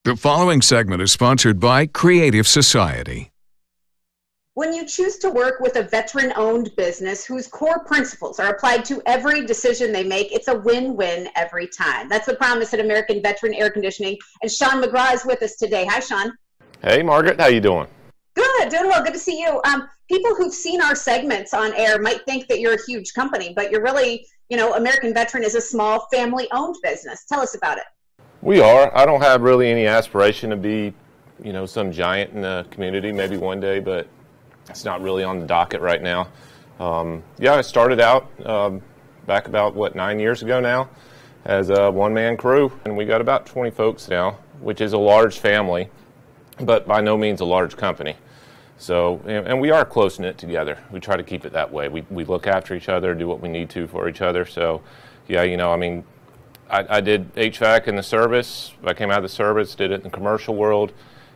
The following segment is sponsored by Creative Society. When you choose to work with a veteran-owned business whose core principles are applied to every decision they make, it's a win-win every time. That's the promise at American Veteran Air Conditioning. And Shawn Mcgraw is with us today. Hi, Shawn. Hey, Margaret. How you doing? Good. Doing well. Good to see you. People who've seen our segments on air might think that you're a huge company, but you're really, American Veteran is a small family-owned business. Tell us about it. We are. I don't have really any aspiration to be, some giant in the community, maybe one day, but it's not really on the docket right now. I started out back about, 9 years ago now as a one-man crew, and we got about 20 folks now, which is a large family, but by no means a large company. So, and we are close-knit together. We try to keep it that way. We look after each other, do what we need to for each other. So, I did HVAC in the service. I came out of the service, did it in the commercial world,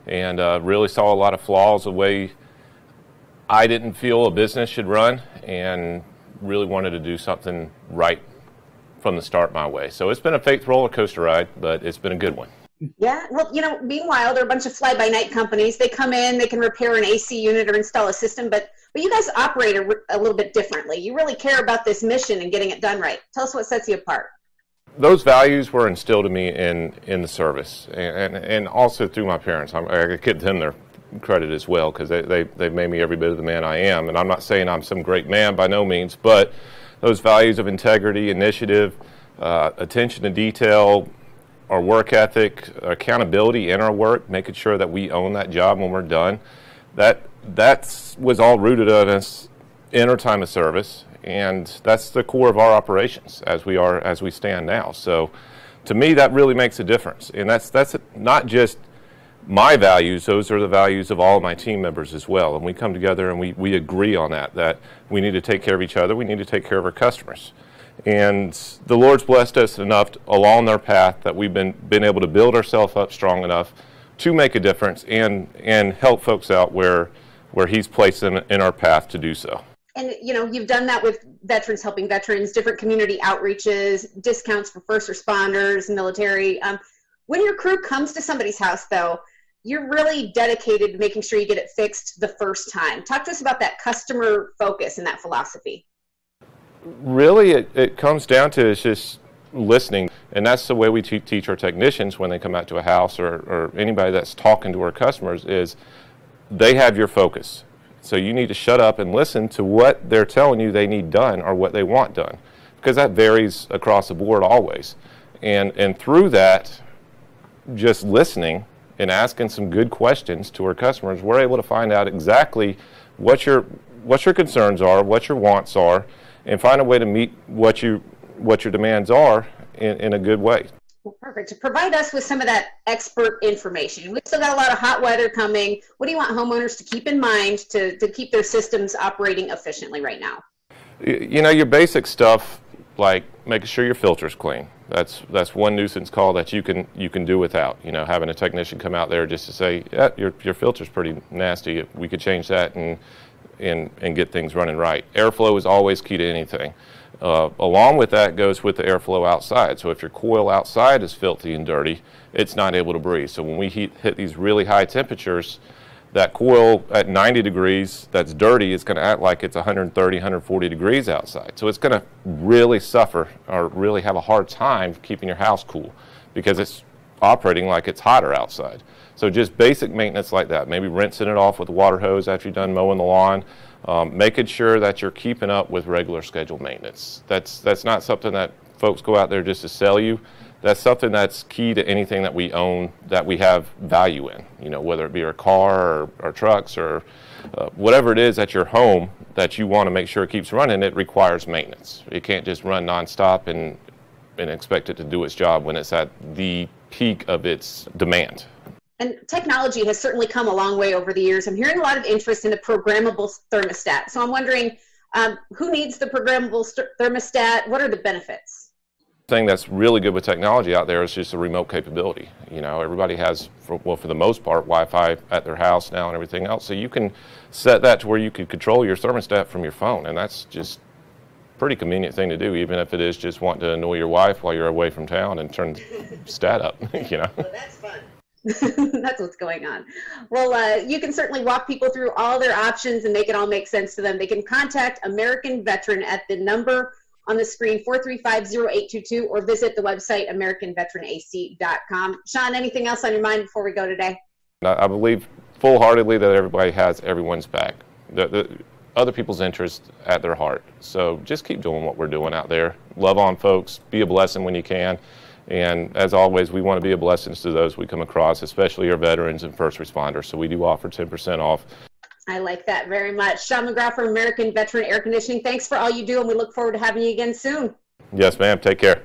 and really saw a lot of flaws the way I didn't feel a business should run, and really wanted to do something right from the start my way. So it's been a faith roller coaster ride, but it's been a good one. Yeah, well, meanwhile, there are a bunch of fly-by-night companies. They come in, they can repair an AC unit or install a system, but you guys operate a little bit differently. You really care about this mission and getting it done right. Tell us what sets you apart. Those values were instilled in me in the service, and also through my parents. I give them their credit as well, because they've made me every bit of the man I am. And I'm not saying I'm some great man by no means, but those values of integrity, initiative, attention to detail, our work ethic, accountability in our work, making sure that we own that job when we're done, that was all rooted on us in our time of service. And that's the core of our operations as we stand now. So to me, that really makes a difference. And that's not just my values, those are the values of all of my team members as well. And we come together and we agree on that we need to take care of each other, we need to take care of our customers. And the Lord's blessed us enough along their path that we've been able to build ourselves up strong enough to make a difference and help folks out where He's placed them in our path to do so. And, you've done that with veterans, helping veterans, different community outreaches, discounts for first responders, military. When your crew comes to somebody's house, though, you're really dedicated to making sure you get it fixed the first time. Talk to us about that customer focus and that philosophy. Really, it comes down to it's just listening. And that's the way we teach our technicians when they come out to a house or anybody that's talking to our customers is they have your focus. So you need to shut up and listen to what they're telling you they need done or what they want done, because that varies across the board always. And through that, just listening and asking some good questions to our customers, we're able to find out exactly what your concerns are, what your wants are, and find a way to meet what your demands are in a good way. Well, perfect. To provide us with some of that expert information. We've still got a lot of hot weather coming. What do you want homeowners to keep in mind to keep their systems operating efficiently right now? Your basic stuff, like making sure your filter's clean. That's one nuisance call that you can do without. Having a technician come out there just to say, yeah, your filter's pretty nasty. We could change that and get things running right. Airflow is always key to anything. Along with that goes with the airflow outside. So if your coil outside is filthy and dirty, it's not able to breathe. So when we hit these really high temperatures, that coil at 90 degrees that's dirty is going to act like it's 130, 140 degrees outside. So it's going to really suffer or really have a hard time keeping your house cool because it's operating like it's hotter outside. So just basic maintenance like that, maybe rinsing it off with a water hose after you're done mowing the lawn, making sure that you're keeping up with regular scheduled maintenance. That's not something that folks go out there just to sell you. That's something that's key to anything that we own that we have value in, whether it be our car or trucks or whatever it is at your home that you want to make sure it keeps running. It requires maintenance. It can't just run nonstop and expect it to do its job when it's at the peak of its demand. And technology has certainly come a long way over the years. I'm hearing a lot of interest in the programmable thermostat. So I'm wondering, who needs the programmable thermostat? What are the benefits? The thing that's really good with technology out there is just the remote capability. Everybody has, for the most part, Wi-Fi at their house now and everything else. So you can set that to where you can control your thermostat from your phone. And that's just a pretty convenient thing to do, even if it is just wanting to annoy your wife while you're away from town and turn stat up, Well, that's fun. That's what's going on. Well, you can certainly walk people through all their options and make it all make sense to them. They can contact American Veteran at the number on the screen, 435-0822, or visit the website, AmericanVeteranAC.com. Shawn, anything else on your mind before we go today? I believe full-heartedly that everybody has everyone's back. The other people's interests at their heart. So just keep doing what we're doing out there. Love on folks, be a blessing when you can. And as always, we want to be a blessing to those we come across, especially our veterans and first responders. So we do offer 10% off. I like that very much. Shawn Mcgraw from American Veteran Air Conditioning, thanks for all you do, and we look forward to having you again soon. Yes, ma'am. Take care.